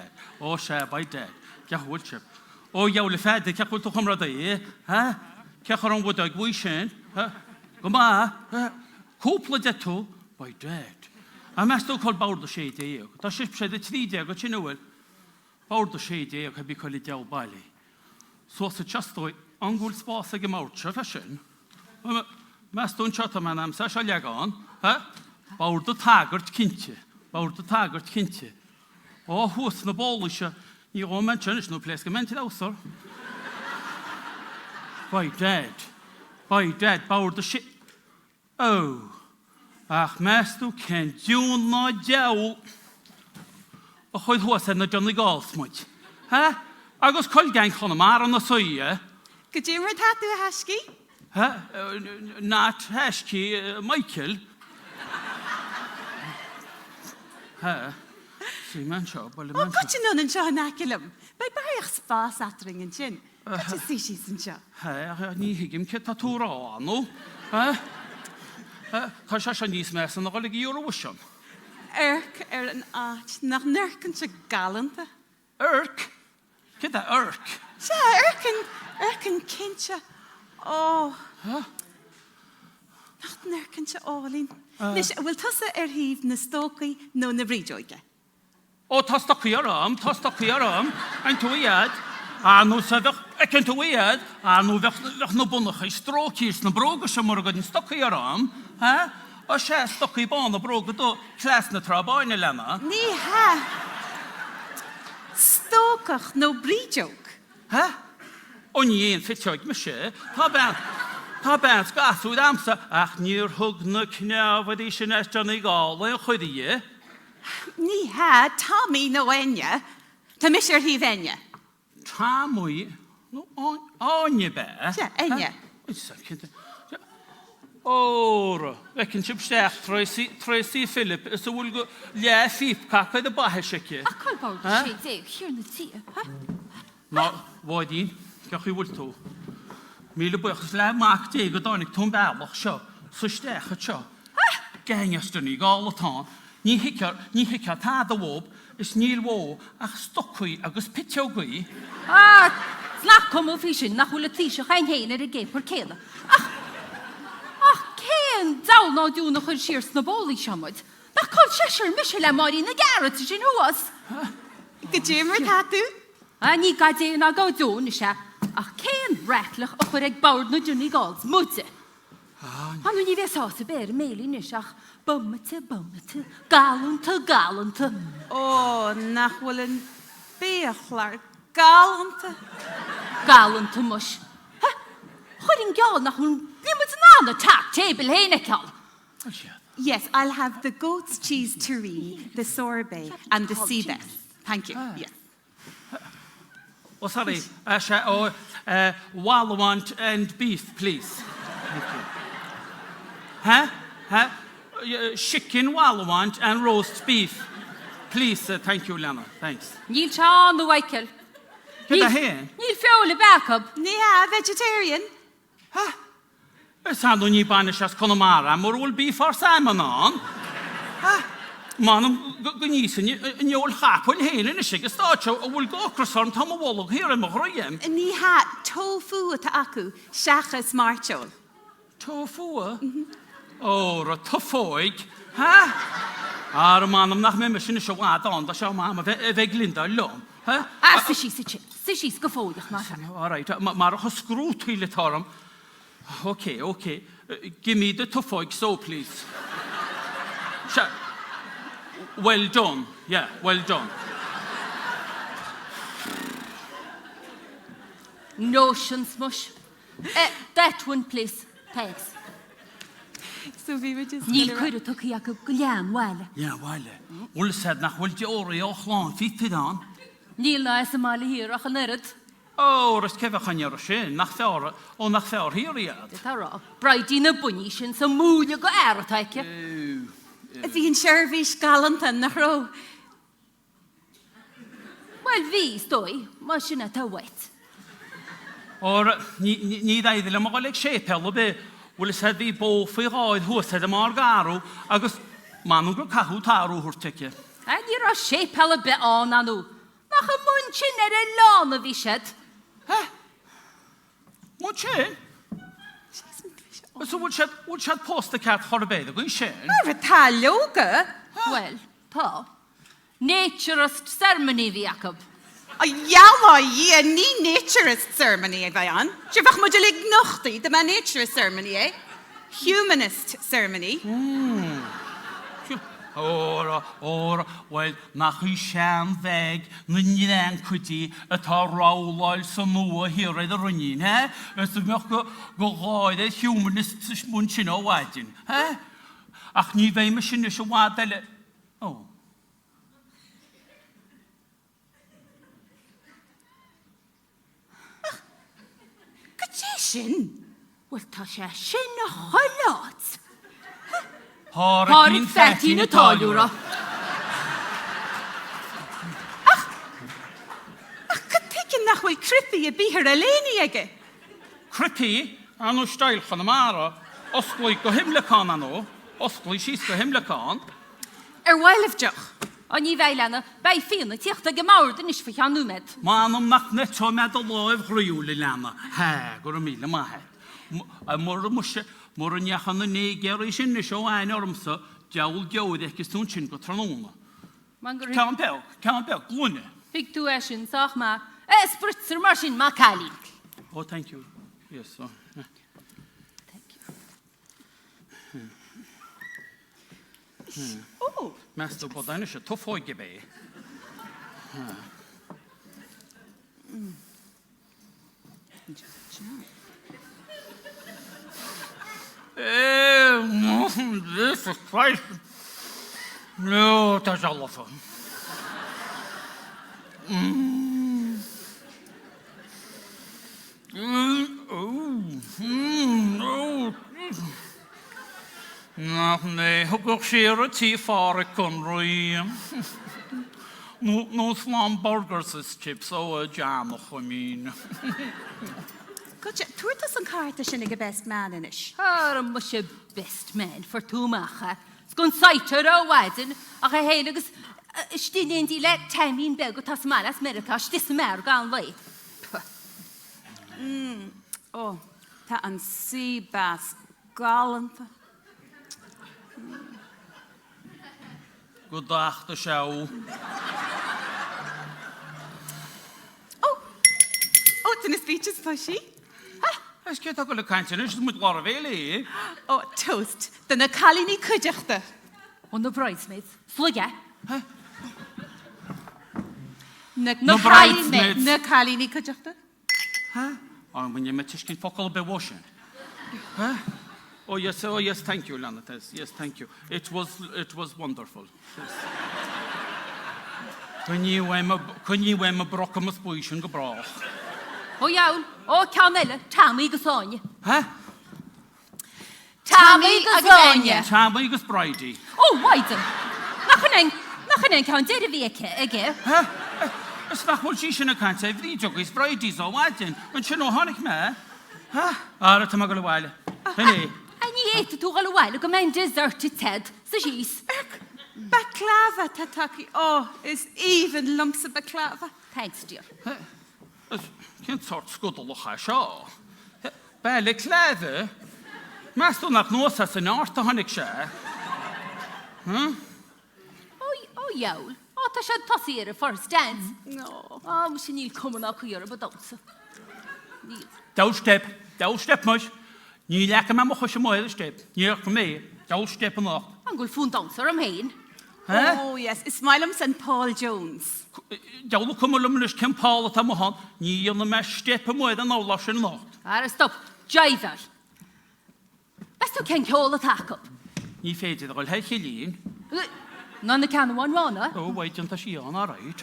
dad. Oh, she, by dad. Ceach bhfuil sib. Oh, jawl fed, ceach bhfuil tú chumra daí, ha? Ceach ar an bhd ag bhui sin, ha? Go ma, cúpla de tú, by dad. A mes tú col bawr do sé déag. Tá sib sé de trí déag o tin bhfuil. Bawr do sé déag a bí col I dew bailí. So sa chastoi, angúil spás ag mawrt se fe sin. Mes tún chata man am sa se leagán, ha? Bawr do tagart cinte. Bawr do tagart cinte. O, hús na bóla se, ní o men tjönnis nú ples go mentid ausar. By dad, bawr do sé. Oh, ach mes tú cen dún na dew. O chuid hús na Johnny Galsmuid. Ha? Agus coil gang chun mar an na soie. Go dtír mar tatú a heiscí? Ha? Nat heiscí Michael. Ha? Sí, man seo, bwyle man seo. O, gwyd yn nhw'n seo yn acilwm. Mae bach spas atring yn sin. Gwyd yn sy'n sy'n seo. Ha, ni hygym cy tatŵr o anw. Ha? Ca sio nis mes yn ogolig I Eurovision. Erk yn at, nach nerk yn sy'n galanta. Erk? Cyda erk? Sio, erk yn cyntio. O. Ha? Nach nerk yn sy'n olin. Nes, wyl tasa hif na stoci no na brídioige. O, tas stoci ar am. Ein twyad. A nhw sefych, ac yn twyad. A nhw fech na bwnnach I strokis na brog o sy'n morgod yn stoci ar am. Ha? O se stoci bon na brog o do clas na trabain y lema. Ni ha. Stocach no brídiog. Ha? O ni ein ffitioig my se. Ta ben sgaswyd amser, ach ni'r hwg na cnawd I sy'n estyn I gael yn chwyddi. Ni ha, Tommy no enya. Ta misir hif enya. Ta mwy? No, anya be? Ja, enya. O'r, fecyn sy'n stech, Tracy Philip, ys o wylgo lle ffip cac oedd y bahe syci. A cael bawr sé déag, chyr na tí. Na, fod un, gach I wyl to. Míle buchas le maach déag o dánig tún bealach seo, so stech at seo. Gengastan I gáil atá, ní hicar tá da wob, is níl wó ach stocui agus pitioogui. Slach kom o fishin, nach hwyl y tísio chain hein ar y geip o'r cela. Ach, cén dawl na diwn o'ch yr sirs na bóli siamod. Nach col siasir misil am ori na garot I sin hwas. Gydym mar tatú? Ní gade na gael diwn isha. Ach, cén retlach o'ch yr eg bawr na diwn I gals, mwte. Hanw ni fes os y ber meili nisach. Bumte, galanta. O, nach wyl yn beachlar galanta. Galanta mush. Chwyr yn gael nach hwn limit na tac table hein e cael. Yes, I'll have the goat's cheese terrine, the sorbet, and the Sceitse. Thank you. Yes. Oh, sorry, Wallawant and beef, please. Thank you. Huh? Chicken Wallawant and roast beef. Please, thank you, Lena. Thanks. Níl seán na Michael. Gyda hen? Níl feol y backup. Ni ha, vegetarian. Ha? Saan nhw'n I banish as Connemara, mor wl beef or salmon on. Ha? Man, gynnysin, ni wl chap wyl hen yn ysig ystod, o wyl gocrosorn tam o wolwg hir yn mochrwyem. Ni ha, tofu ta acu, siachas marchol. Tofu? O, ra tofoig. Ha? Ar man, am nach me mysyn ysio wad on, da siaw mam, fe glinda lom. Ha? Sysys gyffoedach ma. All right, mae'r o'ch sgrw twyl y torom. Okay. Give me the tofoig, so please. Well done. Yeah, well done. Notions mush. That one, please. Thanks. So we were just... Níl cwyd o tuci ac o glian, wale. Yeah, wale. Wl said nach wyl di ori o'ch lan, ffit dan. Níl na es ymali hir o'ch yn eryd. O, rys cefach yn ar y sy'n, nach feor hir iad. Dyta ro. Braid i'n y bwni sy'n sy'n mwyn o go er o taicio. Fi'n sherfish galantan nach ro. Wel fi, stoi. Ma sy'n at a wet. O'r, ni ddaiddil am ogoleg siepel o be, wyl said fi bofi roedd hwysed am ar garw, agos man nhw'n gwrdd cahw tarw hwrtecau. A ni ro siepel y be on anw. Ach a mun sin y lán a bhísiad. Mún sin? So would shad post the cat chorbéad, go sin? Ar a talóga. Well, tá. Naturist ceremony bhí Jacob. A jawa a ní naturist ceremony a bhain. Sibh mu lig nochtaí, the man naturist ceremony, eh? Humanist ceremony. Well, nach chu sean bheith na níán chutí atá ráúláil san nua hir iad a runnín, he? Ys y meach go gáid e humanist mún sin o wadin, he? Ach ní bheith me sin is o wadile. Oh. Sin? Wel, tá sé sin a choilát. Hárin fetí na táiliúra. Ach, catícin nach bhfuil crippi a bíhar a léni aige. Crippi, anú stail chan amara, osglui go himleán anó, osglui sís go himleán. Bhhailh deach. An ní bheilena, bei fianna tíochta go máir den is fa cheanúmed. Mánam nach netto med a láibh ghriúla lena. He, gur a míle maithe. Mor an nechan na négeir i sin is o ein ormsa, deawl geodd eich gystún sin go tranóna. Cawn bel, glúne. Fig tú sin, sach ma. Spritzer mar sin ma calín. Oh, thank you. Yes, so. Thank you. Oh. Mest bod ein is a tough oige be. This is Christ. No, that's all of them. Nach nee, hwgwch siar y tŷ ffordd Cymru. No slam burgers is chips o y jam o'ch o min. Gotcha, tuairtas an carta sin ag a best man inis. Ar mu sé best man for túmacha. Sgwn saiter o wedyn, ach a hen agus stinin di le temín bel go tas malas America, stis mer gan lei. Oh, tá an sea bass galanta. Good dag, de show. Oh, dyn y speeches pa si? Ys get ag o'r caint yn ys mwyd lor o fel i. Oh, toast. Dyna cael ni cydjachta. On the bridesmaids. Slugge. Na bridesmaids. Na cael ni cydjachta? Oh, when you met Tishkin Focal be washing. Oh yes, thank you, Lana. Yes, thank you. It was wonderful. Yes. Kun je wem brokken met spoischen gebracht? O iawn, o canelle, Tammy gasogne. Huh? Tammy gasogne. Tammy gas bridey. Oh, waiden. Nach een kan derde week, ege. Huh? Is nach wel she's in a can't say the jog is bridey so waiden. Want you know honig me? Huh? Ara te magale wile. Hey. En je eet het toch al een wijle, kom mijn dessert Ted. Ze is. Baklava, Tataki. Oh, is even lumps of baklava. Thanks, dear. Geen soort skuddelig a seo. Belle klæde. Mest du nach nos as en art a hannig se. O jaul. O, ta siad tosir first dance. No. O, mwys i ni'n cwmwn ac wyr o bodawsa. Downstep much. Ní lecha me mo chuise moile step. Níor go mé, dawl step an nach. An gwyl ffwn dancer am hein. Oh, yes. It's Milums and Paul Jones. Dawl cwmwlwm nes cym Paul at am hon, ní yn y me step am moed an awlas yn nacht. Ar y stop, jaifer. Best o cen ceol y tacop. Ní féidir ag heich i lún. Nan y can wan rana. O, wait yn ta si an a rhaid.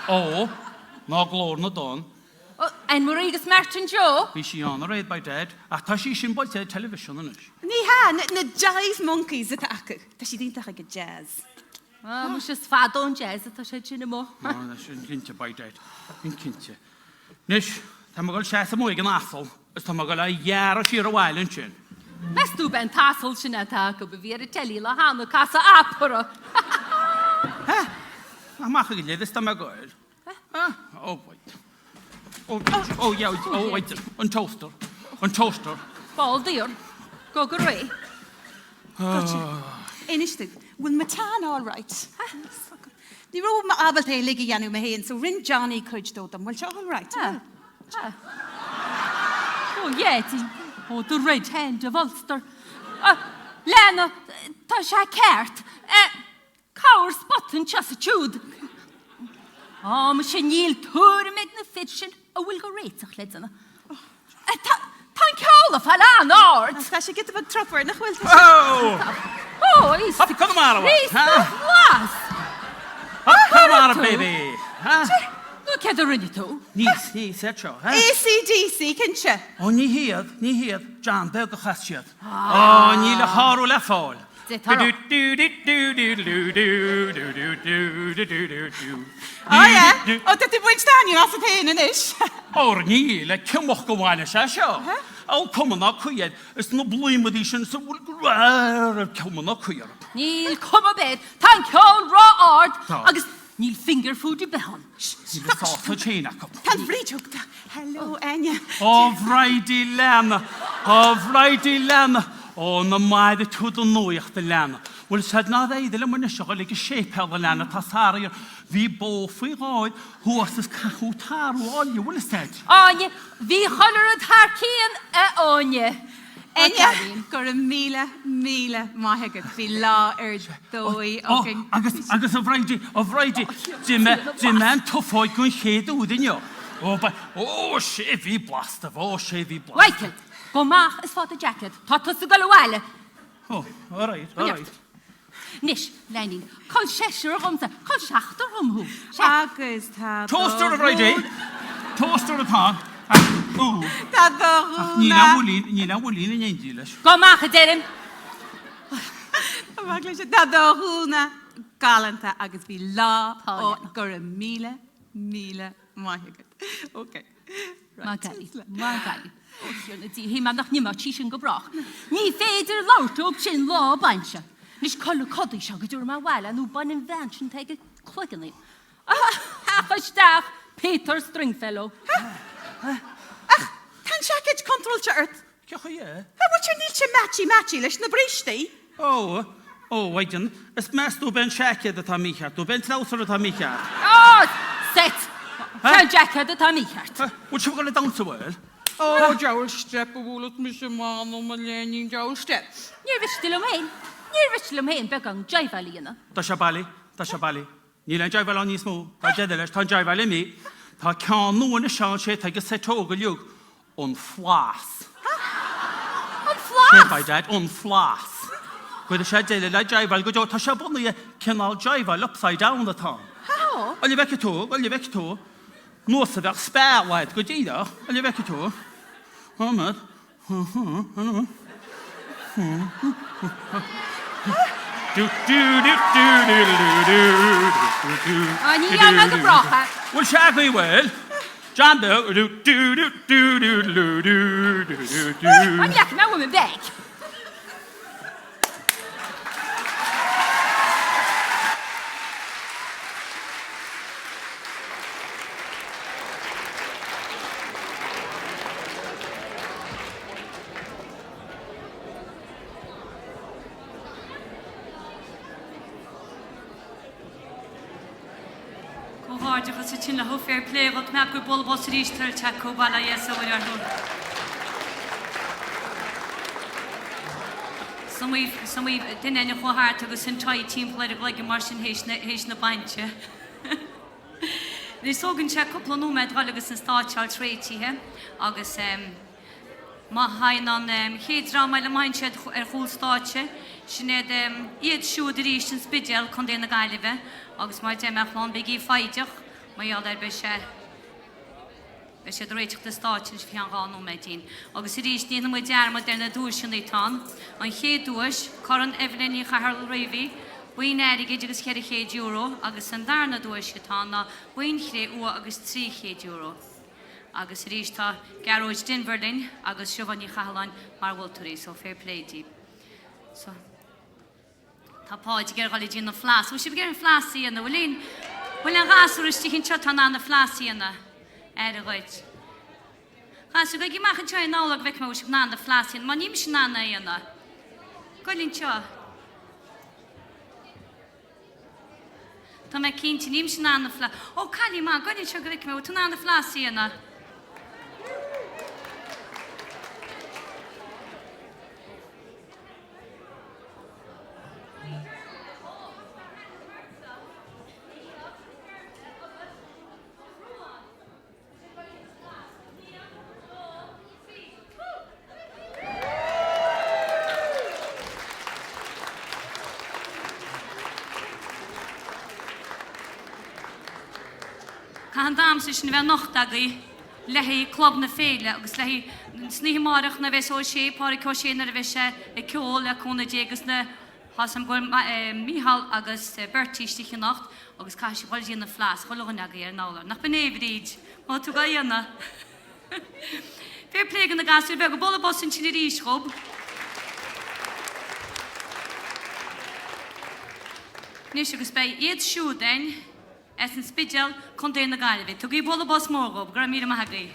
O, na glor na don. En Marigas Martin Joe. Bhí si an a rhaid by dead, a ta si sin boilte television yn ys. Ní ha, na jive monkeys at acu. Ta si dyn tach ag a jazz. Mwys ys fadon jazz at o siad sy'n ymo. No, na sin gynte by dead. Yn cynte. Nis, ta mag gael sias am oig yn asol, ys ta mag gael a iar o sir o wael yn sin. Best du ben tasol sy'n at tacop y fi ar y teli la han o casa aporo. A mach ag iled, ys ta mag gael. Oh, wait. Oh, yeah, oh, wait. An toaster. Ball díor. Go go ré. Inistid, will matan all right? Ní ró ma abal é ligi yanu me hen, so rin Johnny coach do them. Well, all right. Oh, yeti. Oh, the red hand of Ulster. Lena, tá sé ceart. Cáir spotin chasachúd. Ma sé níl túr meg na fitsin a bhfuil go réiteach ledanna. Tá'n ceála fall an ard. Tá sé get a trapper nach bhfuil. Oh, is. Come on, Is las. Come on, baby. Look at the rinny too. Nís, etro. ACDC, kinse. Oh, ní hiad, John, beg a chashiad. Oh, ní le háru le fáil. Oh, yeah. Oh, that the bridge down, you're off the pain in it. Oh, ní le cymwch go bhhaine se seo. Oh, come on, cuiad. Is no blwy'n wedi sy'n sy'n come on, cuiad. Níl cum a bed, tá'n ceáil rá ard, agus níl finger food I behan. Ní le sáta chéna cup. Tan bridge hello, Anya. Oh, Friday Lana. Oh, na maid tú do nóiach de lena. Wel, said na ddeud le mwyn eisiau golygu shape hel de lena ta sarir fi bo fwy goed hwys ys cachw tar o olio, wel ystod? Anya, fi choler y tar cyn Anya. Anya, gor y mila mahegad fi la doi. Agus o Friday, dim en tuffoed gwn lle dwydyn yo. Oh, she fi blastaf, Michael, go mach is fat a jacket, tatus y galwale. Oh, all right. Nish, Lenin, call Cheshire Rumsa, call Shachter Rumhu. Agus ta. Toaster of Friday. Toaster of Hog. Ta Nina Wulin in English. Go mach a derim. Ta húna galanta agus fi la o gor y mila mahegad. Okay. Magali. Oh, you're not he man nach nimmer chishin go brach. Ní féidir lauto op sin lá bansha. Nis collu codi shag dur ma wala nu ban invention take a clicking. Half a staff Peter Stringfellow. Tan shacket control chart. Cecha ie. What you need to matchy leis na bristi? Waidyn, ys mes dw ben siaced y tam michart, dw ben trawsor y tam michart. Oh, set. Tell jacket at Amichart. Would you go down to word? Oh, Jowl step of all of Mr. Man on my learning Jowl step. Near Richland Main, Begang, Jaivalina. Tashabali. Nila Jaival on his move, Tajedelis, Tanjavali me. Ta can't no one a chance take a set over you on flas. On flas? By that, on flas. With a shed like Jaival, go to Tashaboni, canal Jaival upside down the town. How? Will you back it to? North of that spare wide, good either. Will you back it to? Oh, man. Well, shall we well? John Bell, I'm like my woman back. Agus sin le ho fair play wat me go bol bos rí tar chaco bala yes over ar hon. Some we den en go hart agus sin tai team play like marsin héis na baintje. Ní sogan che couple no med agus an sta Charles Rati he agus ma hain an hédra me le maintse ar choolstaatje sin iad siú de rí sin spidel kon dé na gaiileh agus mar deachlan begí feideach mai all be sé réiteach de stáin fi an gáú méidín. agus i rís ní mu dearma der na dúir sin tá an ché dúis chu an eflení chahar rahí buin aige agus €100 agus an darna dúir se tá na buin chré u agus €3 agus rís tá garóid Dinverlin agus siúhaní chaáin mar bhiltarí so fair playtí. So Tá páid gur gáil dín na flas, si gur an flasí an na bhfuilín Well an gasúr is tíchinn seo tan anna flasíanna ar a ghoid. Gasú go gí machchan seo an nálag bheith mó sin anna flasíanna, má ním sin anna anna. Golinn seo. Tá me cinnte ním sin anna fla. Ó cailí má, golinn seo go bheith mó tan anna flasíanna. Cahan dáam sin bheith nachtaí lehí club na féile agus lehí snímarach na bheith ó sé pára có sé na bheith sé i ceol a cúna dégus na hasam go míhall agus bertíistí nacht agus cai sé bhil na flas chogan agaí ar nála. Nach benéhríd má tú ga dhéanana. Fér plégan na gasú bheith go bolla bosin sin i ríschob. Nís agus bei iad siú dain es yn spidel contain na gael fi. Tugui bola bos morgob, gra mira mahagri.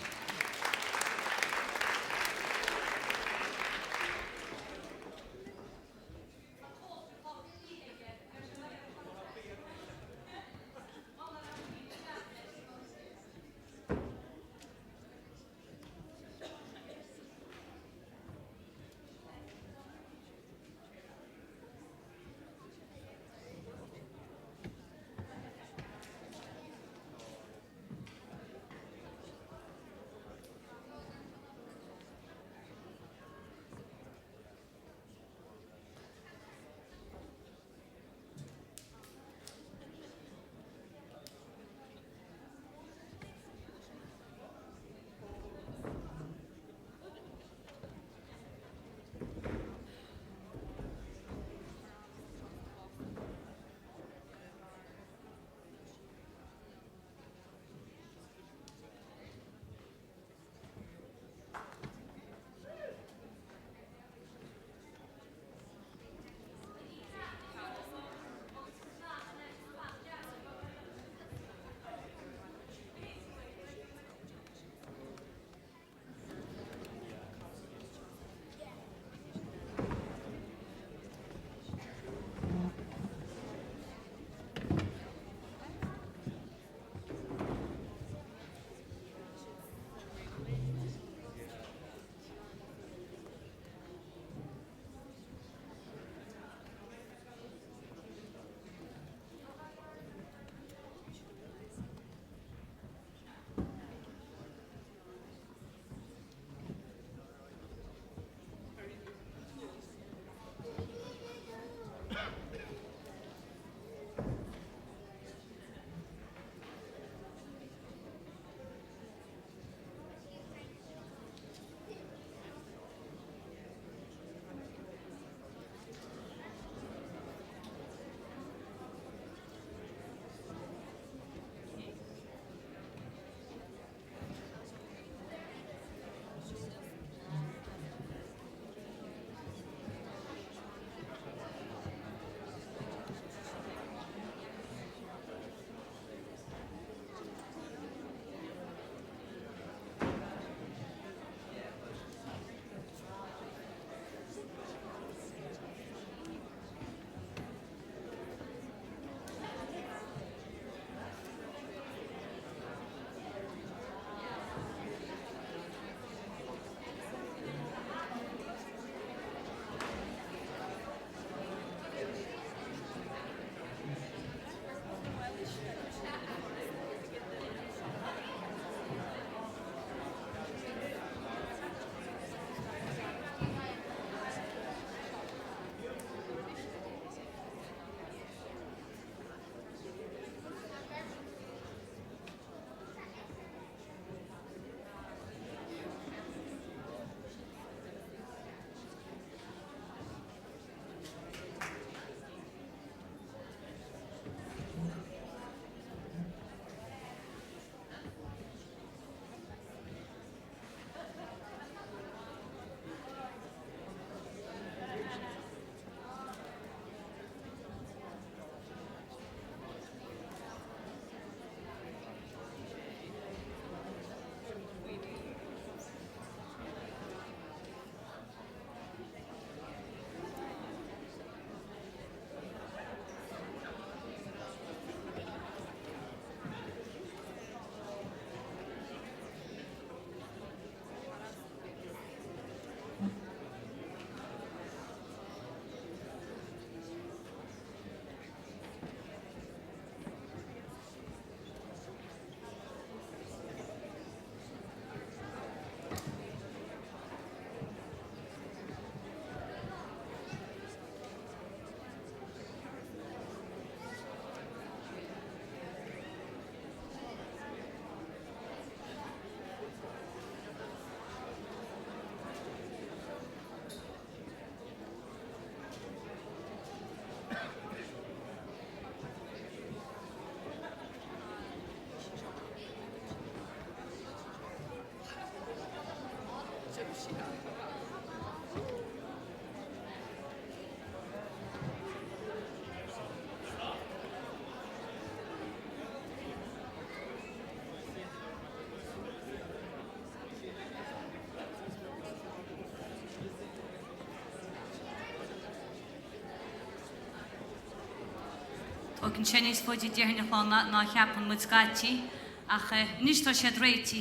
og yn sianus fod i diarn o'ch na chiapan mwyd sgati, ach nys to siad reiti,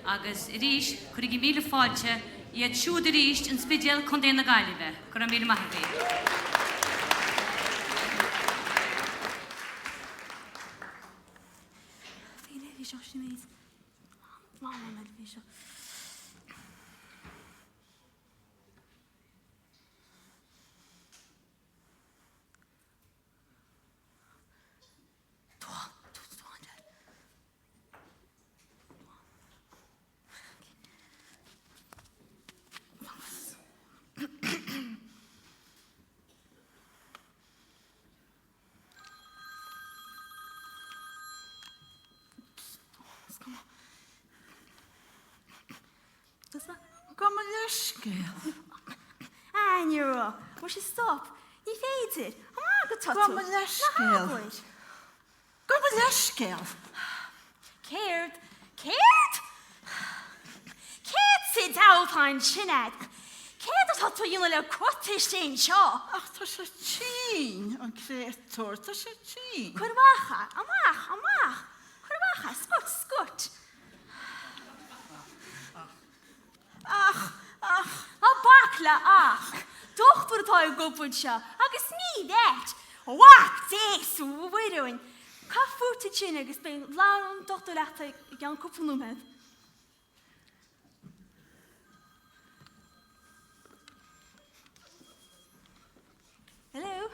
agus rís, chwrig I mil fáilte, iad siwd rís yn sbidial condén na gaelive, gwra mil mahdi. Kom a leiscéal. Anjuro, moet je stop. Je weet het. Amma, go tot. Kom a leiscéal. Kom a leiscéal. Keert. Keert? Keert sit alpine chinad. Keert dat had jullie le krottisch in shaw. Ach, tá sé tín an créatór, tá sé tín. Kurwacha, amach. Kurwacha, skut. Ach. A bakla ach. Doch voor het al gopuntje. Agus niet dat. Wak, deze, we doen. Ka voete chin agus ben lang toch de lachte Jan koppel heb. Hello.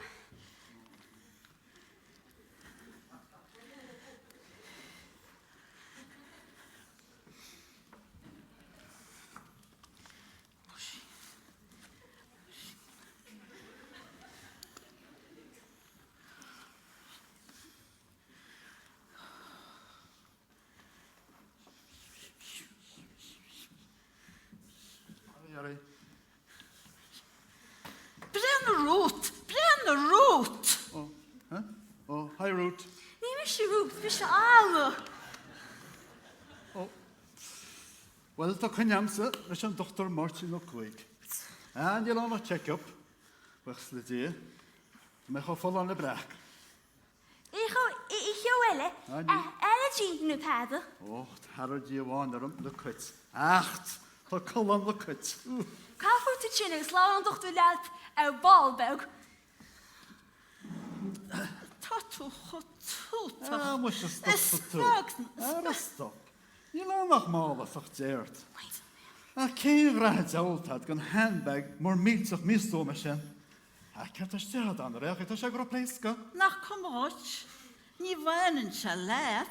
Brenn root. Oh, hi, Root. Nee, Mr. Root, Mr. Allo. Oh. Wel, da kan jamse, we zijn dochter Martin ook cúig. En je laat nog check-up. Wacht, let je. Maar ga vol aan de braak. Ik ga wel, allergy nu paden. Oh, het harde je wandelen, de kuts. Acht, ga kolom de kuts. Ka voete chin is lang toch de laat balbug. Tatu goed. Ja, moest je stoppen. Stop. Je laat nog maar wat verteerd. Geen raad oud had, een handbag, maar miets of misdomen. Ik had er stil aan de reg, het is een groot pleeske. Nach kom uit. Niet weinen chalet.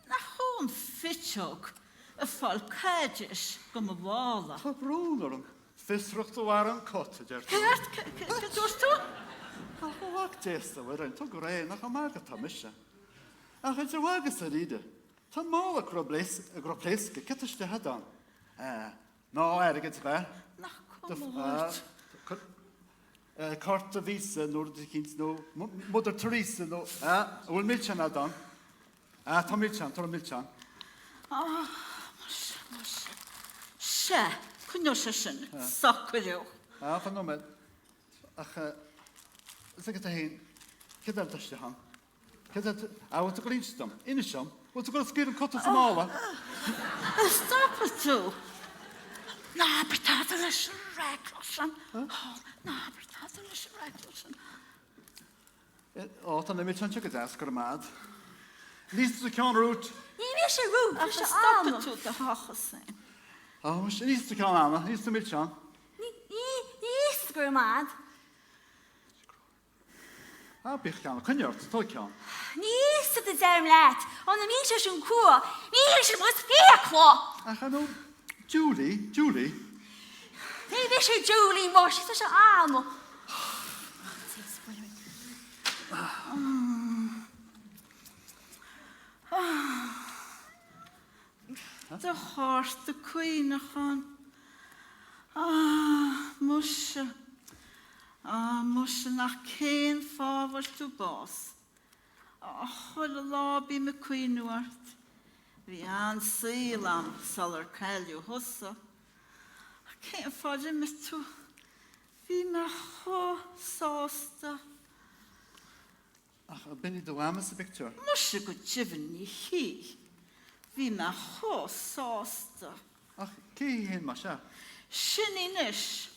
Nach gewoon fitchok. Een volkadjes, kom een wala. Ta broeder, visrucht waren cottage. Kert, doorst toe? Ach, wacht testa, waar een toch rij, nog een maak het misje. Ach, het is wagen ze rieden. Ta mal een groot pleeske, ik had er stil aan. Nou, ergens bij. Nach kom uit. Karta vise, Nordic Kings, no, Mother Teresa, no, will milchan adan. Ta milchan. Se, kun je sin, sakkeljo. Van noemen. Ach, zeg het heen. Kijk dat is de hand. Kijk dat, wat ik links dan, in de sham. Wat ik al skeren kotten van alle. Stop het toe. Nou, betaalt is reklossen. Nou, betaalt is reklossen. Dan neem je zo'n check het asker maat. Liefst de kan route. Nee, Mr. Root, Ach, Mr. stop Allo. het toe te hoog zijn. Oh, liefst de kan aan, liefst de milchan. Nee, skurmaad. Bich kan, kan je het, toch kan. Nee, zit het daar laat. On de meisje is een koe. Meisje moet veerklo. Ach, nou, Julie. Nee, Mr. Julie, mos, het is een almo. De hart, de queen gaan. Moesje nach geen favor toe bos. Holle lobby me queen wordt. Wie aan Zeeland zal kalju hossa. Geen favor me toe. Wie me ho sosta. Ach, ben I Daoine sa picture. Mushe go jibin ni hi. Vi me ho Fásta. Ach, cí hyn ma siya. Sinni nish.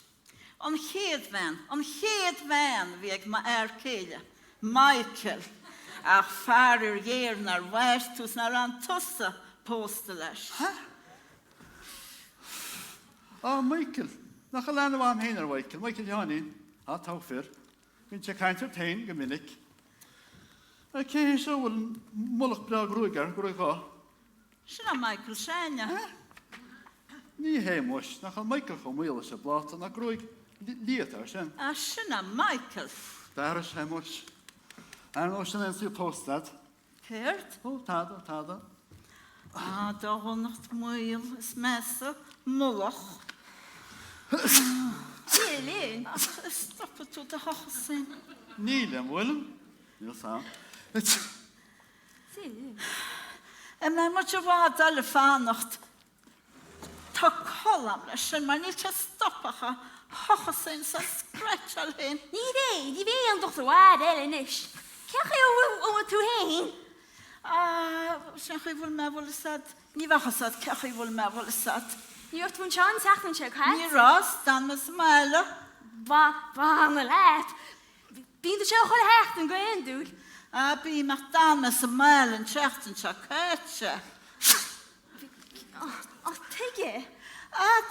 An héad van vi ag ma céile. Michael. Ach farir géir nar bheirt nar an tusa pósta leis. Michael. Nach a lana am hyn ar Michael. Michael Daoine. A taw ffyr. Gwyn ti chaint o'r tein gymunnig. A cí sio wyl mwlwch bra grwygar, grwyg o. Sinna Michael Shania. Ni hei mwys. Nach a Michael chom wyl ys y blat. Na grwyg liet ar sy'n. A sinna Michael. Dar ys hei mwys. A'n o sy'n ensi postad. Cert? O, tada. A da honnacht mwyl is mesa mwlwch. Lyn. Stoppa to de hochsyn. Níl am wyl. Níl sam. Mae mwch o fad al y ffannacht. Ta kolam leis yn mae'n ilta stoppa cha hochsyn sa scratch al hyn. Ní bhé an dochtar bhád eile inis. Ceach ó tú hain? Sy'n chi fwyl meddwl ysad. Ni fach ysad, cech chi fwyl meddwl ysad. Ní ocht bún seán teachtan se chaint? Ni ros, dan mas maela. Ba an leat. Bín se chuil hecht an gwein dúil. Bi mach dan mas maela yn trechten sa cyrtse. O, teige.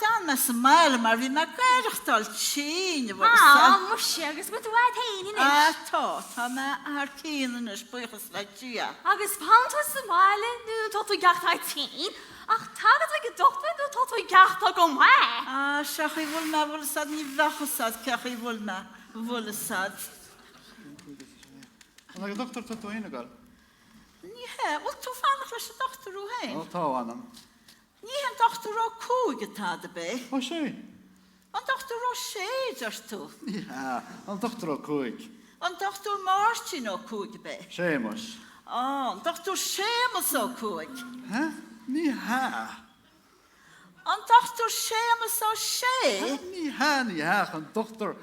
Dan mas maela mar fi ma gwerach dal tîn. Mwysio, agus gwyd waid hain inis. Ta ma ar cyn yn ys bwychas la gia. Agus pan twas y maile, nhw'n tot o'i gacht ai tîn. Ach, tagad o'i gydochtwyd, nhw'n tot o'i gacht o gomwe. Siach chi fwyl me fwyl ysad, ni fach ysad, cech chi fwyl me fwyl ysad. Ond ag y doctor ta Daoine gal. Ni he, wel tu fannach leis y doctor o hyn. O, taw anam. Ni hen doctor o cúig y tad y be. O, si. Ond doctor o Sceitse ar tu. Ja, ond doctor o cúig. Ond doctor Martin o cúig y be. Seamus. Ond doctor Seamus o cúig. Ni ha. Ond doctor Seamus o sé. Ni ha, ond doctor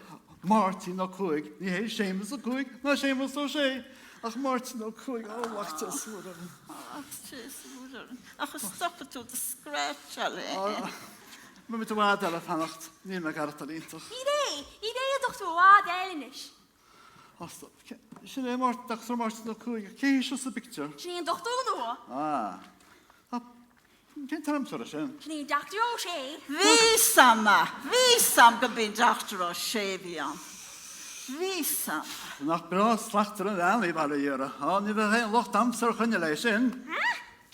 Martin o cúig. Ni hei Seamus o cúig, na Seamus o sé. Ach, Martin o cúig, o, wachta swydr. Ach, tis wwyr. Ach, stoppa tu dy scratch al Mae mi dy wad ar y ffannacht. Ni mae garad ar intach. I dde dochtar waid eile inis. O, stop. Sy'n ei doctor Martin o cúig. Cei eisiau sy'n picture? Sy'n dochtar nhw. Gen ta'r amser o sy'n? Sy'n doctor o sé. Fi sam gybyn doctor o sé fi am. Fi sam. Nach bra slachter yn dal i bar y jöra. O, ni fe hyn locht amser chynnu leis sy'n.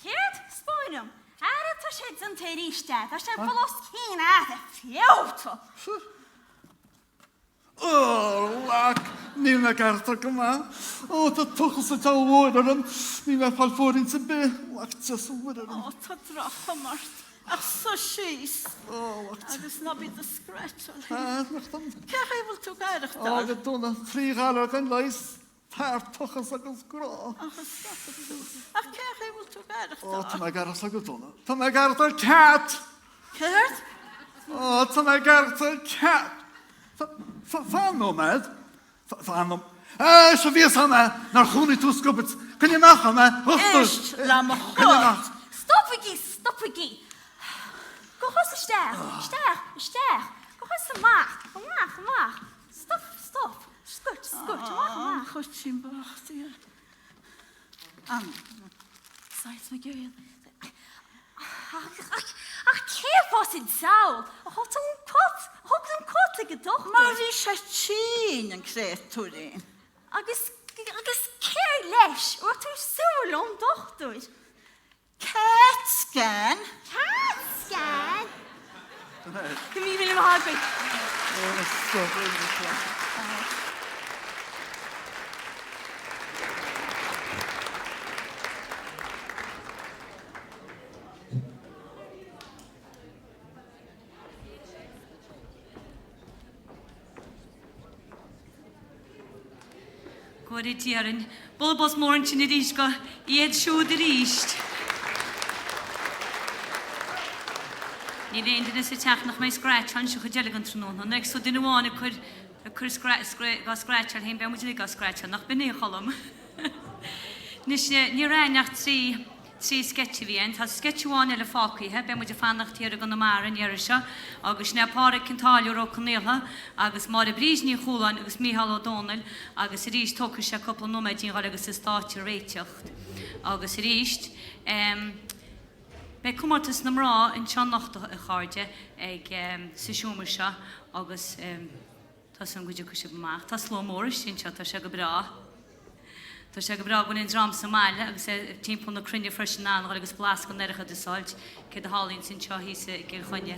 Ceart, spóinm. Ara tá sé an téiríiste, tá sé bolos cín a fiota. O, lac. Ni me garad ar gyma. O, ta tuchel sy'n taw wwyr ar yn. Ni me fal ffwrin sy'n be. Lac tis wwyr ar yn. O, ta drach o mart. Ach, so sys. O, lac tis. Agus na byd y scratch al hyn. Nach tam. Cech ei fwyl tu gairach O, dal. gydona. 3 galar gan leis. Ta'r tuchas agos gro. Ach, stoppa tu. Ach, cech ei fwyl tu gairach O, ta dal. me garad ar gydona. Ta me garad ar cat. Cert? O, ta me garad ar cat. Fan nóiméad? Fan nóiméad. So fi sanna, na'r chwni tu sgwbit. Can you nach yma? Ist, la ma chod. Stop agi. Gochos y stech. Gochos y mach. Stop. Skurt, mach. Chod sy'n bach, di. Sceitse mae gyrraedd. Ach, ceir fos yn sawl. Hwt yn cwt ag y dochtar. Mar fi sa tîn yn creatwrin. Agus ceir leis. Wrth yw'r sŵr o'n dochtar. Cat scan. Gymri fel yma hagwyd. Gwrdd diarin, bulbos morn sy'n edrych go ied siwd yr eist. Ni ddeud yn ysy tach nach mae scratch han siwch y jelig yn trwnnwn. Ond eich so dyn nhw an y cwr scratch ar hyn, be am wedi'i gael scratch an nach byn ei cholwm. Nis ní reinach trí sketchi bhíon, Tá sketchháin le fácaithe, be muidir fannacht tíar go na mar an aisteoireacht, agus nepára cintáliú ó connéalha, agus mar a brís ní chúlan agus míhall Daoine, agus rís tóca sé coppla nóiméad agus is aisteoireacht. Agus ríist, be cumartas na mrá in teannachta a cháde ag sa siúmar se agus tá san goidir go sib amach. Tá sló mór sin se tá se go bra. Tá sé go bra gon in drám sa máile agus timppla na crinne freisinán agus blas go neirecha de sáilt cé a hálín sin seo hí gur chuine.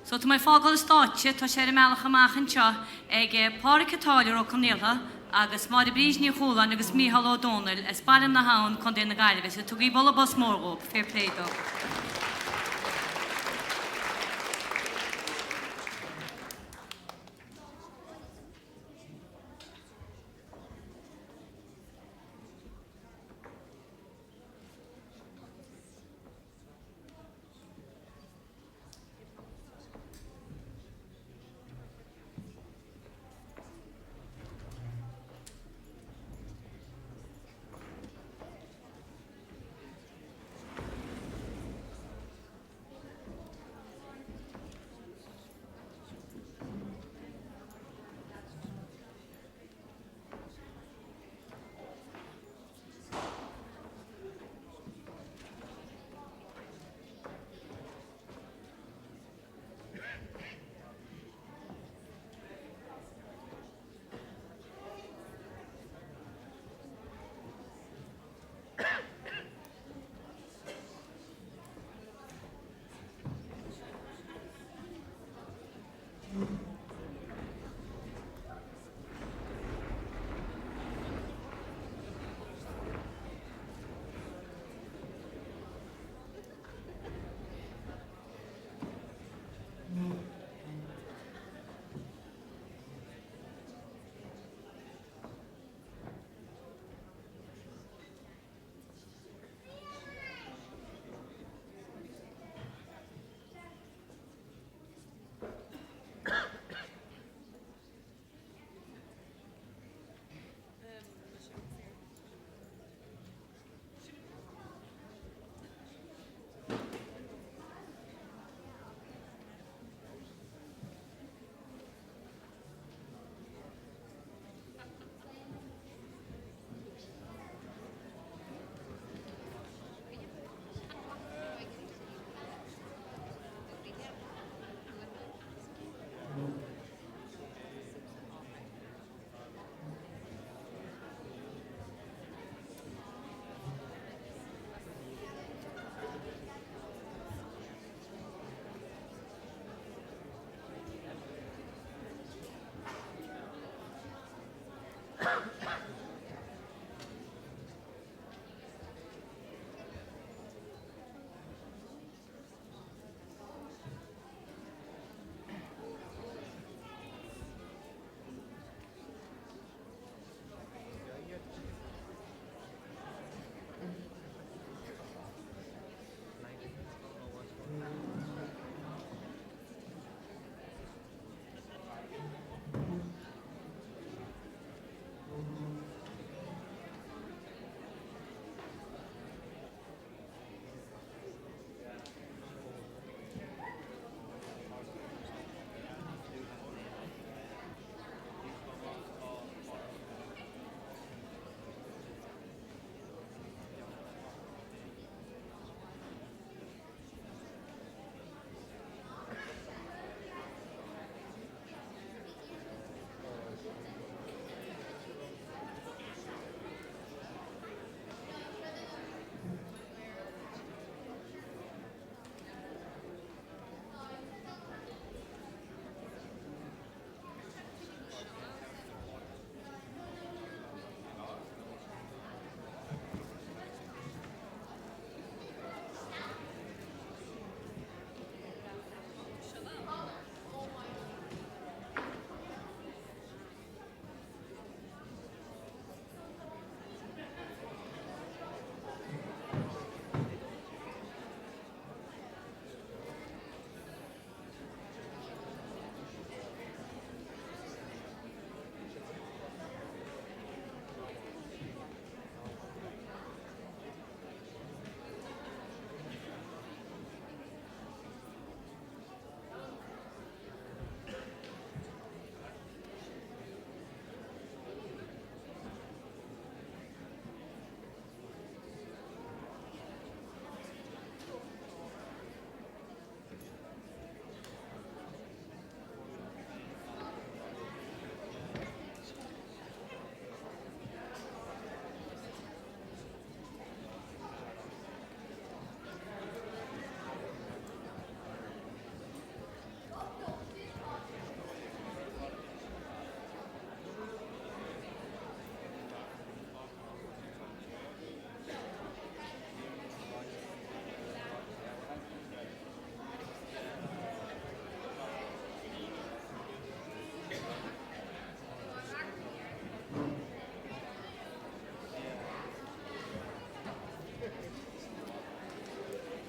So tá mai fágáil státe tá sé meach amach an seo ag pára catáliú ó connéalha agus mar a brís ní chúlan agus míhall Daoine is bailin na hán chun déna gaiile so tugaí bolla bos mórgó fair play go.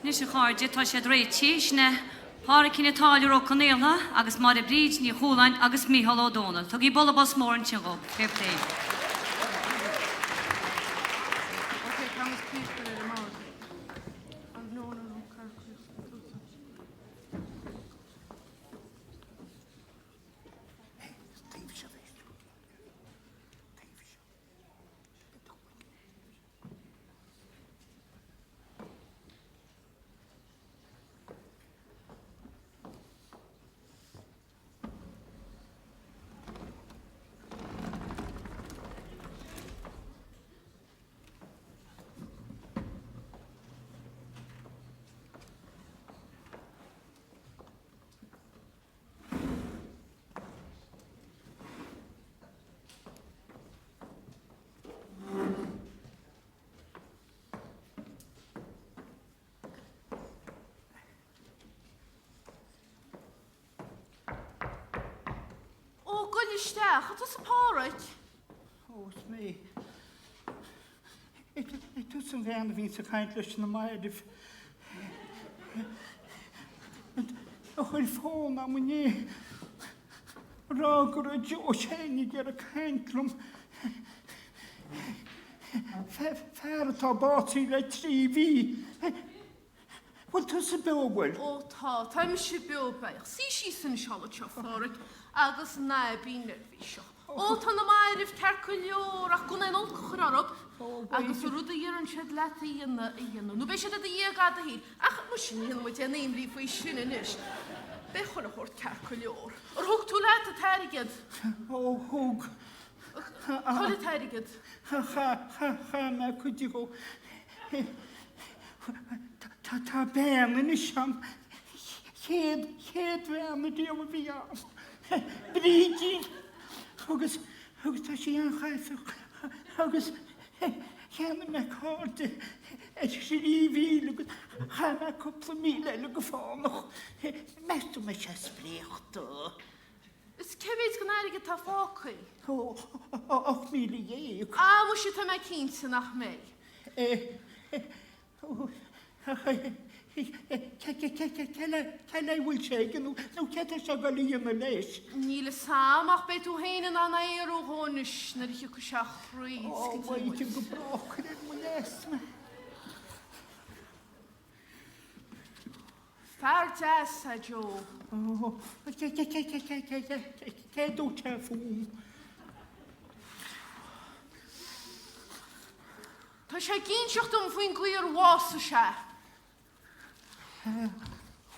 Nis a cháde tá sé réití na pára cinna táilir ó canéla agus mar a bríd ní chúlain agus míhall ó dóna. Tá í bolabas mór an tegó. Fair play. Isteach, wat is een párait? It's me. Ik doe zo'n weinig wie ze chaint lust naar maidir. Och wil fôn am nie. Ragur a jo sénig ar a chaintrum. Fer tá bátí le 3 ví. Wat tussen bilbel? O, tá me sé bilbeich. Sí san seála seo párait. Agus na bíine bhí seo. Ó tá na maidir cerca leor ach gona an chorarab. Agus rúda ar an siad leta íana. Nú béis siad a dhéagad a hí. Ach mu sin híana mu an éimrí faoi sin inis. Bé chun a chórt cerca leor. Ar thug tú leta teirigid. Ó, thug. Chud a teirigid. Cha me chuidí go. Tá ben in is am. Chéad bhean a díom a bhí am. Brídí. Agus tá sí an chaithach. Agus cheanna me cáte. Sí ríhí agus cha me cúpla míle le go fánach. Meistú me sé spríochta. Is cevéid go náirigid tá fácaí? 8 míle dhéag. Á, mu sé tá me cínta nach mé. Cela bhfuil sé nó ce se go líonna leis. Níle samach be tú héanaan an éar ó hónis na riche go seach Bhaid ríd. go brachar mu leisna. Fear deas a Jo. Cé dú te fún. Tá sé cínseocht am faoin gluarhása se.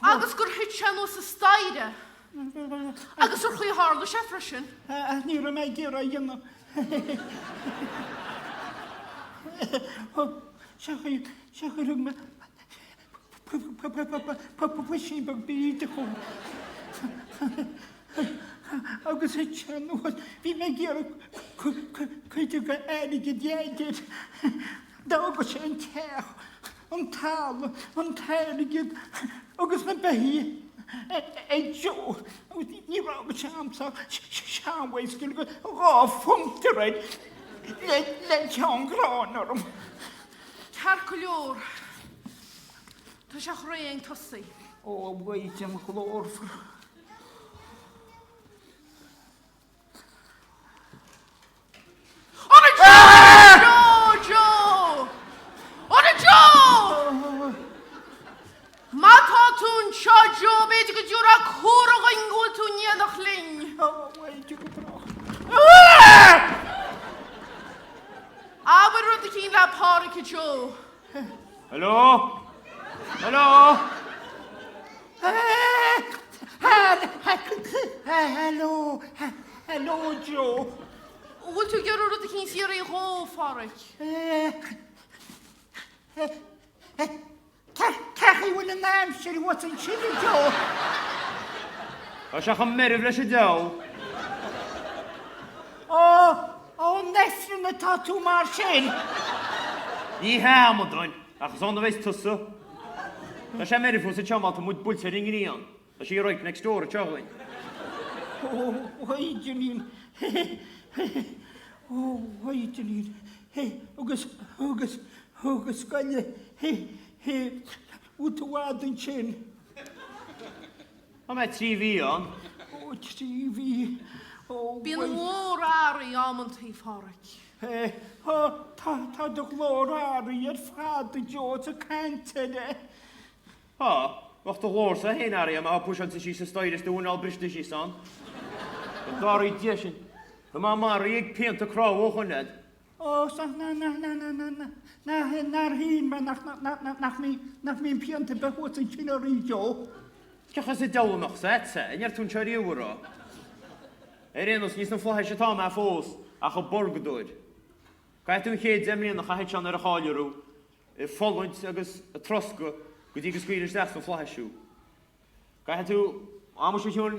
Agus gur hit se nó sa staire. Agus ar chuí hála se freisin. Ní ra mé ggéar a dhéanam. Se chu me sí bag bíide chu. Agus hit se nuas bhí mé ggéar chuide go éige déidir. Dága sé an teach. An tal, an teirigid, agus na behí. Jo, ní rága seamsa seamhaid go rá funtareid le teán gránarm. Cerca leor. Tá se chréing tosaí. Ó, bhaid am chlórfar. Tún seo Jo beidir go dúra chóra gaingúil tú níanach linn. Bhaid go brach. Aber rud a cín le páracha Jo. Hello? Hello? Hello, Jo. Bhfuil tú gearú rud a cín siar í hó fáraich. Cechi bhfuil an náim sé wat an sinne, Jo. Tá seach an mirh leis a do. Ó, nesrin na tatú mar sin. Ní hámadráin, achas an bhéis tusa. Tá sé mirh fún sa teáil tá múd builte ring íon. Tá sí roiit next door a teáin. Ó, haidirlín. Ó, haidirlín. Agus gaile. Wad yn chin. O mae TV on. O, TV. Bíon mór áraí ámant í fáric. Ta dy glor ari ar ffad y George y chaint yna. O, wacht de glorsa heen ari am apwys an si stойris dwi'n al brist si son. Dar i diesyn. Ma mari ag pint y crow o hwnned. O, na'r hun ma nach mi'n pint y behwt yn cyn o'r i jo. Gachas y dawl ymwch Sceitse, yn yr tŵn triúr o. Enos nis yn fflahys y tom a ffos, ach o borgdwyd. Gaeth dwi'n chyd zemlin o'ch a hytsion ar y cholierw, y ffolwynt agos y trosgo, gwyd i gysgwyr ysdech yn fflahysw. Gaeth dwi'n, amwys y hwn,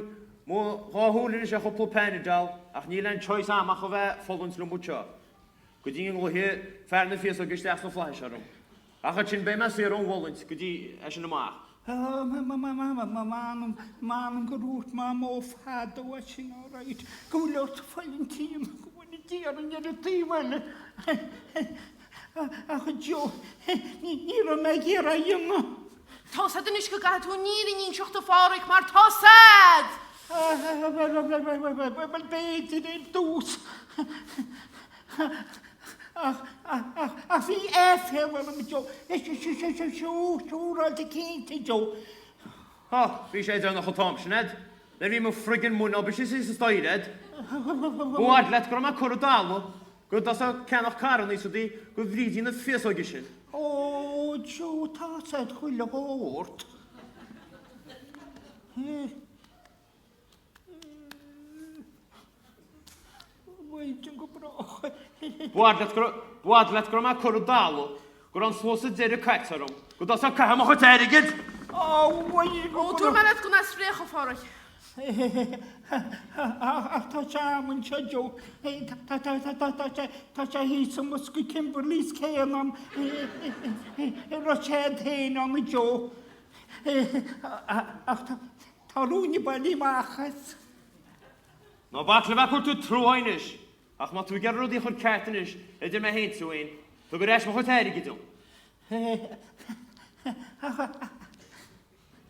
mo hwn yn eisiau chwpl penedal, ach ni'n choice am ach o fe ffolwynt nhw'n bwtio. Gwyd i'n nghlwhi fern y ffys o gysdech yn fflahys ar hwn. Ach o chyn be mas i'r o'n ffolwynt, gwyd i eisiau ymach. Ma'n gwrwt ma mo ffad o asyn o rhaid. Gwylwt ffalyn tîm, gwyn i dir yn yr y diwel. Ach o jo, ni'r yma gira yma. Tosad yn eisiau gadw ni'r un siocht o fáric mae'r tosad! Wel beth yn dŵs. A fi effew am y jo. Siwr oedd y cynt i jo. O, fi eisiau edrych o'ch o tom, Sianed. Le fi mwyn ffrigyn mwyn o beth sy'n stойred. Bwad let gwrdd ma cwrw dal o. Gwyd os o cennoch car o'n eisiau di, gwyd fryd i'n y ffys o gysyn. O, jo, ta said chwilio hort. Weidyn gwybroch. Bwad let gwrdd ma cwrw dal o. Gwrdd o'n slwys y dyr y cwet ar hwn. Gwyd os o caham o'ch o terigyd. O, weidyn O, dwi'n meddwl gwna sfrech o fáric. Ach, ta siam yn sia jo. Ta sia hys yn mwysgu Kimberley's cael am roched hen am y jo. Ach, ta rwy'n i bali machas. No batle fa cwrt o trwy'n is. Ach ma twy gerrwyd i'ch o'r cetyn is. Ydyn mae hyn twy'n. Dwi'n gwrs m'ch o terigyd o.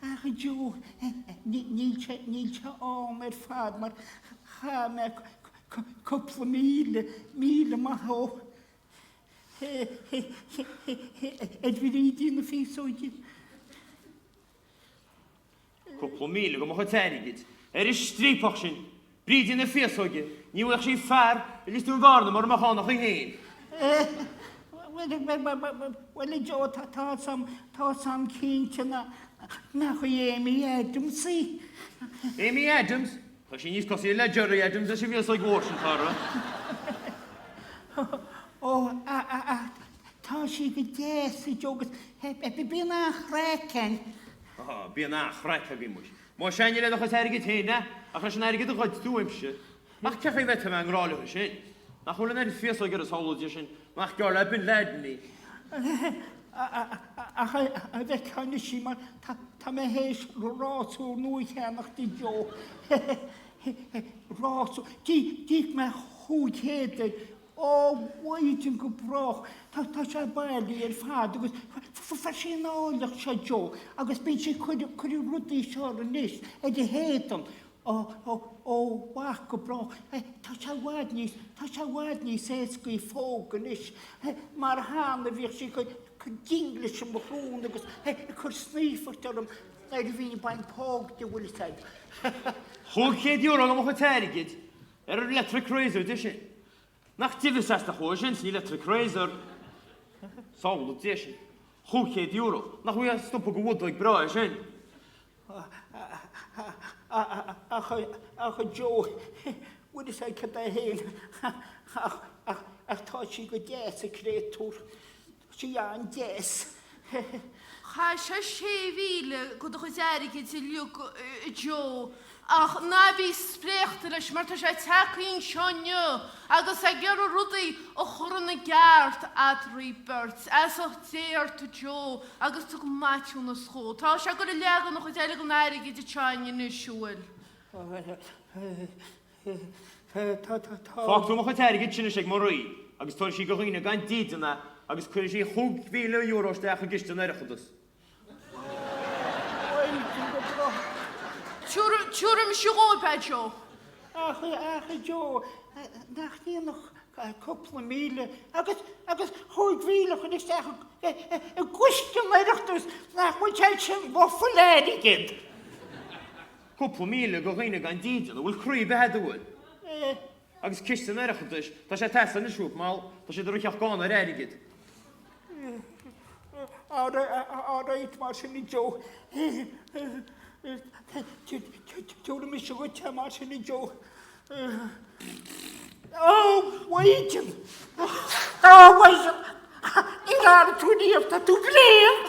Ach, jo, ni'n sia om er ffad, mae'r cham e cwpl o mil yma ho. Edfyd i di'n y ffys oed. Cwpl o mil o m'ch o terigyd. Stripoch sy'n. Bryd i'n y ffys oed. Ni wych sy'n ffer. Ylys dwi'n farn o'r mach o'n o'ch i hyn. Wel, jo, ta sam cynt yna. Na chwi Amy Adams i. Amy Adams? Ta sy'n nis cosi Jerry Adams a sy'n fi oes o'i gwrs yn fara. O, ta si gydes i jogos. Ebi bi'n achrecen. O, bi'n achrec a fi mwys. Mo sy'n i'n edrych o terigyd hyn, ach sy'n erigyd o chod dwi'n ymsio. Ach cech ei fetha mewn grolio hyn sy'n. Nach hwyl yn erffios o'i gyda'r solwyd sy'n. Nach gyrle byn led ni. Ach, a fecan i si, ta me heis rotw nwy chanach di jo. Rotw, dig me hwyd hedeg. O, waid yn gwybroch. Ta sa bali i'r ffad, agos ffasi'n olach sa jo. Agos byn si cwrdd rwyd sior yn nis, ydy hedon. O, wach gwybroch. Ta sa wadni sesgu i ffog yn nis. Mae'r han y fi'ch sy'n English yn mwchrwn, agos cwrdd sniffort ar ym, na'r fi'n bain pog di wylsad. Chwg chyd iwr o'n o'ch o terigyd. Yr electric razor, di sy'n. Nach tifys as da chwg sy'n sy'n electric razor. Solwyd, di sy'n. Chwg chyd iwr o. Nach hwy a stwp o gwyd o'ch bro, sy'n. Ach o jo, wedi sa'i cyda hyn. Ach ta si go des y creatwr. Si ia'n des. Cha eisiau sefil gwydwch o terigyd sy'n liwg jo. Ach, na fi sprecht yr ysmar ta eisiau tec un sionio. Agos a ger o rwyddi o chwrn y gart at Roberts. As o'ch deir to jo. Agos tog mat hwn o scho. Ta eisiau gwrdd y legan o'ch o terigyd yn erigyd y chan yn y siwyl. Fog dwi'n o'ch o terigyd sy'n eisiau mor rwy. Agos torri si gychwyn y gan dyd yna. Agos cwrdd si chwg fil o euros da ach o gystion erach o dys. Túrim siúil pe Jo. Ach, Jo, nach ní noch couple míle, agus chuig bhíle chun isteach a gcuiste maireachtas nach mu teid sin bhfa léirigid. Cúpla míle go ghaoine gan díide, bhfuil cruí beheadúil. Agus ciste maireachtas, tá sé testa na siúp máil, tá sé druicheach gána réirigid. Áráid mar sin i Jo. Túra mi se go te mar sin i Jo. Waitin! Waitin! Ní ar túníomh a tú bléim!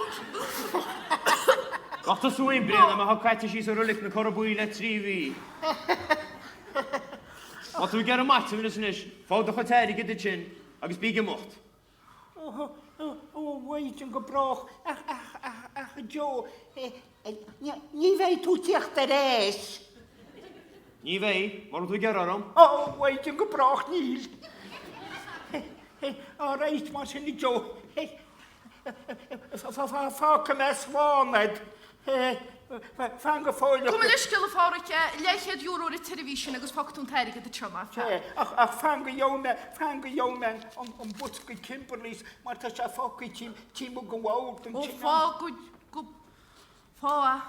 Ach tá súin bréna má caite sí sa rulik na corabúí le tríhí. Má tú gar maite min is, fád a chatéirigid i sin, agus bí mocht. Waitin go brach ach Jo. Ní bheith tú tíocht a réis. Ní bheith, mar tú gar arm. Waitin go brach níl. Áráid mar sin i Jo. Fáca me svámad. Fan go fáile. Cúm leisciil a fáracha leichead euro i televísin agus fáchtún teirigid a troma. Ach fan go jóme an but go Kimberlís mar tá se fáca tímo go bhág. Ó fá go fá.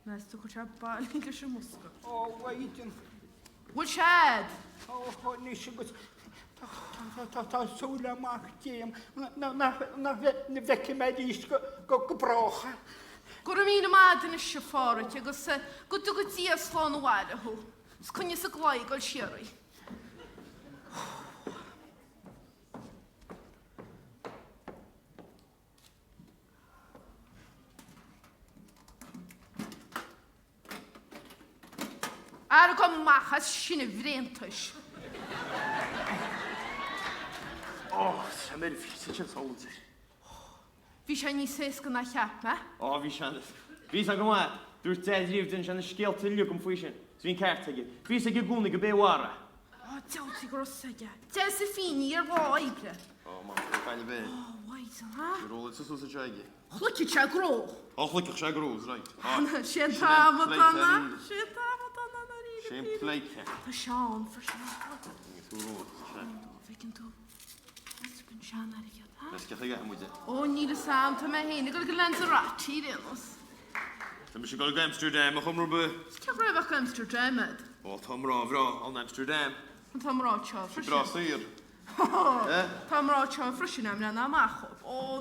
Nes tú go báilí go sem musca. Waitin. Bhfuil sead. Ní se go tá súla amach téim na bheice me díos go bracha. Go ra mína mádan is se fárat agus go tú go tí slán bháile thu. Scunne sa gláid goil siarí. Ar go machas sinna bhréantais. Sa méid fi sin sáiltir. Bhí sé ní séca na cheapna? Bhí se. Bhí a go má, dúir teríomh den sena scéalta liú go faoi sin, hín ceirtaige. Bhí a go gúna go béhhara. Teiltí go saige. Te sa finí ar bháibre. Má fanna bé. Waid, ha? Róla sa súsa teige. Chluici te gró. Chluiceach sé grús, right. Sé támatana. Sé támatana na rí. Sé pleice. Tá seán for seán. Tú róla, sé. Fecinn tú. Gun seán ar iad, ha? Nes cecha gaith muide. Níl a sam tá me héna go lens a ratí rénos. Tá sé go Amsterdam a chumrú bu. Ce raibh Amsterdam ed? Tám rá an Amsterdam. Tá rá teo frisin. Brasír. Tá rá teo frisin am le amach.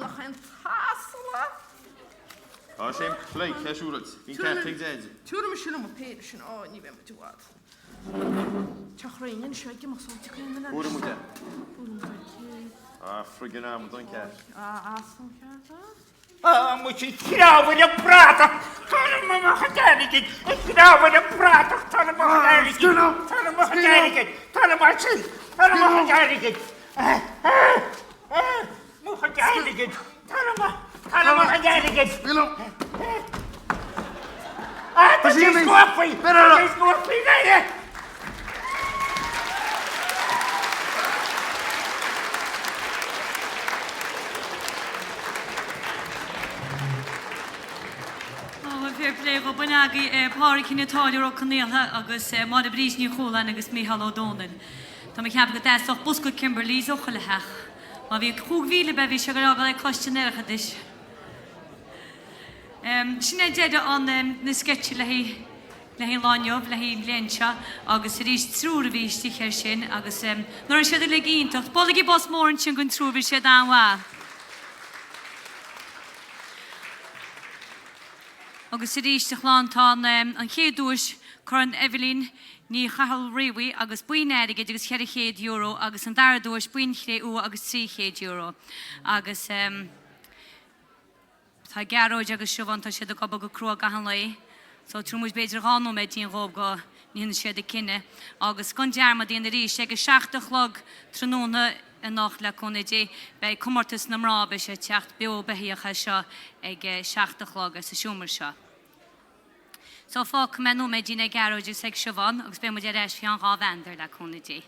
Nach chaint tasla. Sé pleice ceisiúrat, hín ceirtaigh déide. Túra me sinna má péidir sin ní bheith túád. Teach réon seo go má sáte chuine le. Búra muide. Friggin am don ceir. Asam ceir, Mu sin chráfuil a prata. Tána má chatéirigid. Chráfuil a prata. Tána má chatéirigid. Tána má chatéirigid. Tána má sin. Tána má chatéirigid. Má chatéirigid. Tána má chatéirigid. Bílo. Tá sí scopaí. Tá sí scopaí leire. Fair play go banagi pári cinna táidir ó canéaltha agus má a brís ní choláin agus Mícheál O'Donnell. Tá me ceap go déach busco Kimberlís ó cholatheach. Má bhí cúgvíle be bhí se go rágal ag costinéirechadis. Sinna déide an na sketchi le hí láinneomh le hí lénse agus rís trúr a bhís tíché sin agus nuair siad le íntacht. Boligi bos mór sin gon trúr bhí siad anhá. Agus sé ríiste chlántá an chéadúis chun Evelyn ní chahal riwi agus buin aige agus cheir €100 agus an daradúis buin €3 agus €300. Agus tá garóid agus siúhaanta siad a goba go cruúa gahan lei. So trúmus beidir gáú me tíon rób go níonna siad a cinenne. Agus gon dearma díon a rí sé go 16 tróna a nach le chunadé bei cumartas na mrá be sé techt beo beíocha seo ag 16 ar sa siúmar seo. So fá menú me dína garóide seg siobhan agus be mu de reis fián gá vendar le chunadé.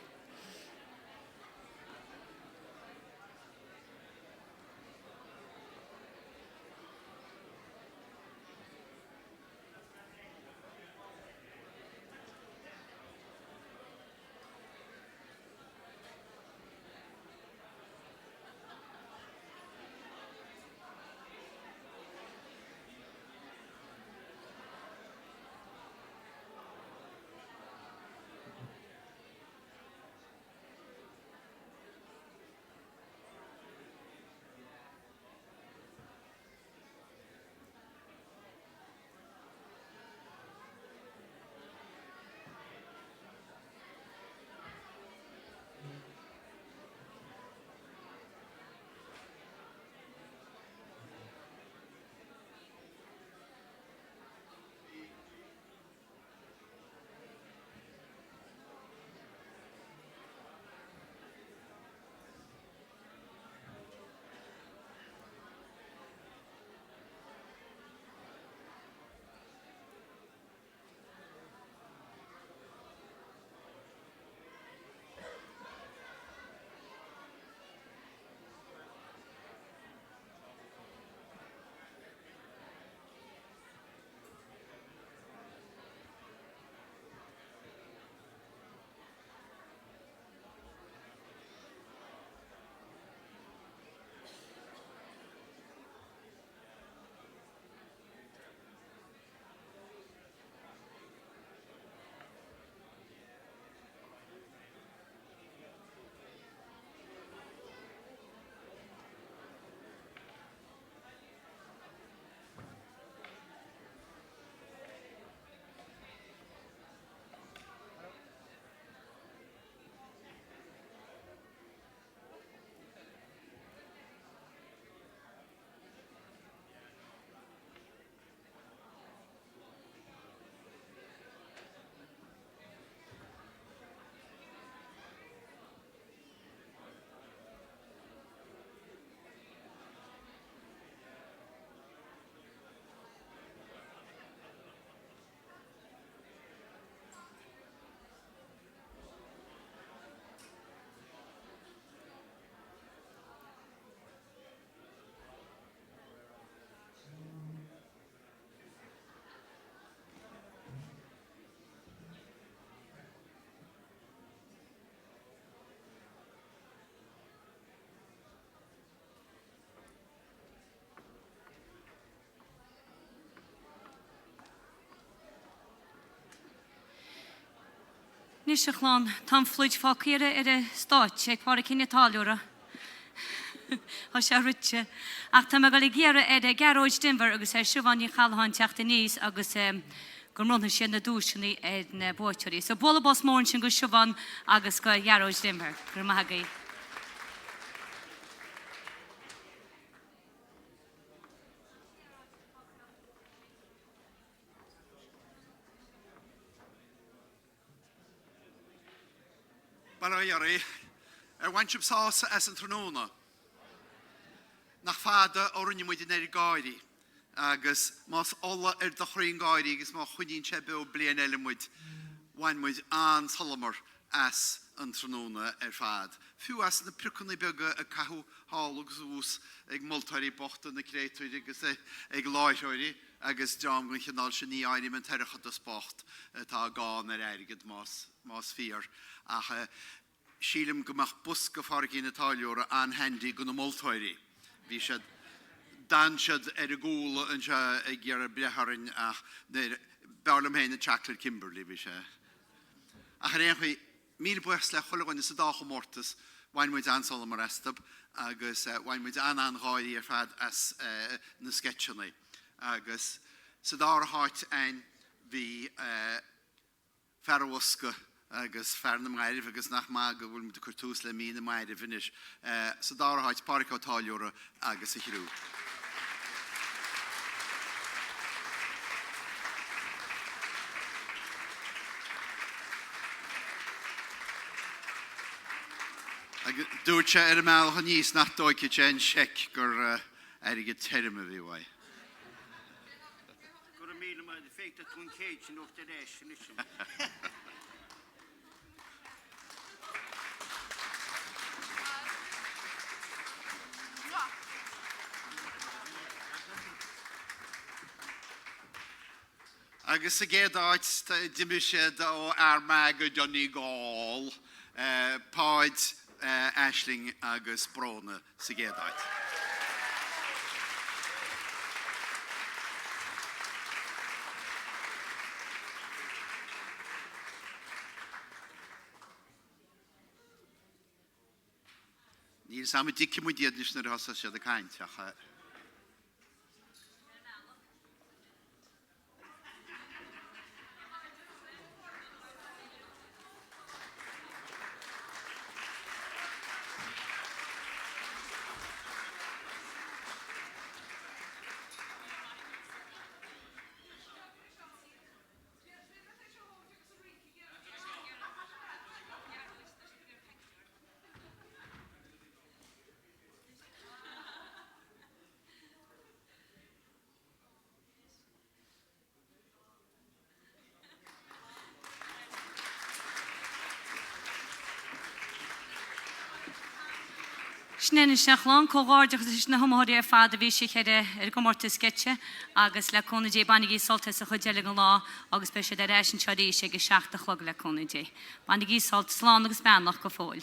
Nishalán tam fluid fácíire ar stáit ag pára cinine táúra. Tá sé rute. Ach tá me go géara ar geróid Denver agus ar siúhaní chaáin teachta níos agus go mrona sin na dúisinaí na bóitirí. So bola bos mór sin go siúhan agus go geróid Denver gur maithagaí. Baraiari, wansib sás as an tróna. Nach fada orrin muid in gairi, agus mas olla de chrín gairi, agus má chuidín se be blian elemuid, wain muid an salamar as an tróna fad. Fiú as na pricunna bega a cahu hálagus ús ag multairí bochta na créitúir agus ag láithóirí, agus jam gwn chynol sy'n ni aini mewn terchad o sport ta gan ergyd mas fyr. Ach sílim gymach bus gyffordd yn Italiwr an hendi gwn o multhoiri. Fi sydd dansiad y gŵl yn sy'n gyr y breharin ach barlam hen y Chocolate Kimberley fi sydd. Ach yr enchwi, mil bwysle chwilwg yn y sydach o mortis, wain mwyd ansol am yr estab, agus wain mwyd anghoi i'r ffad as na sketchynau. Agus sydar hart ein fi ferwaska agus fern am gairif agus nach mag wul mit kurtus le min am gairif finish sydar hart park hotelura agus hiru Dúirte mal níos nach dóice chen check gur erige terme vi wai. Dat toen keetje nog de rest niet. Agus y gedait dimished o armag o Johnny Gall, paid Ashling agus Brona sy gedait. Níl sam dici mwy diadnis na rhosa sydd y chaint. Snen Shachlan, Cogardiach is na Homoria Fada Vishik had a comortis sketch, Agus Lacona J. Banigi Saltas a Hodeligan law, August Special Direction Chadi Shake a Shacht the Hog Lacona J. Banigi Salt Slan Span like a foil.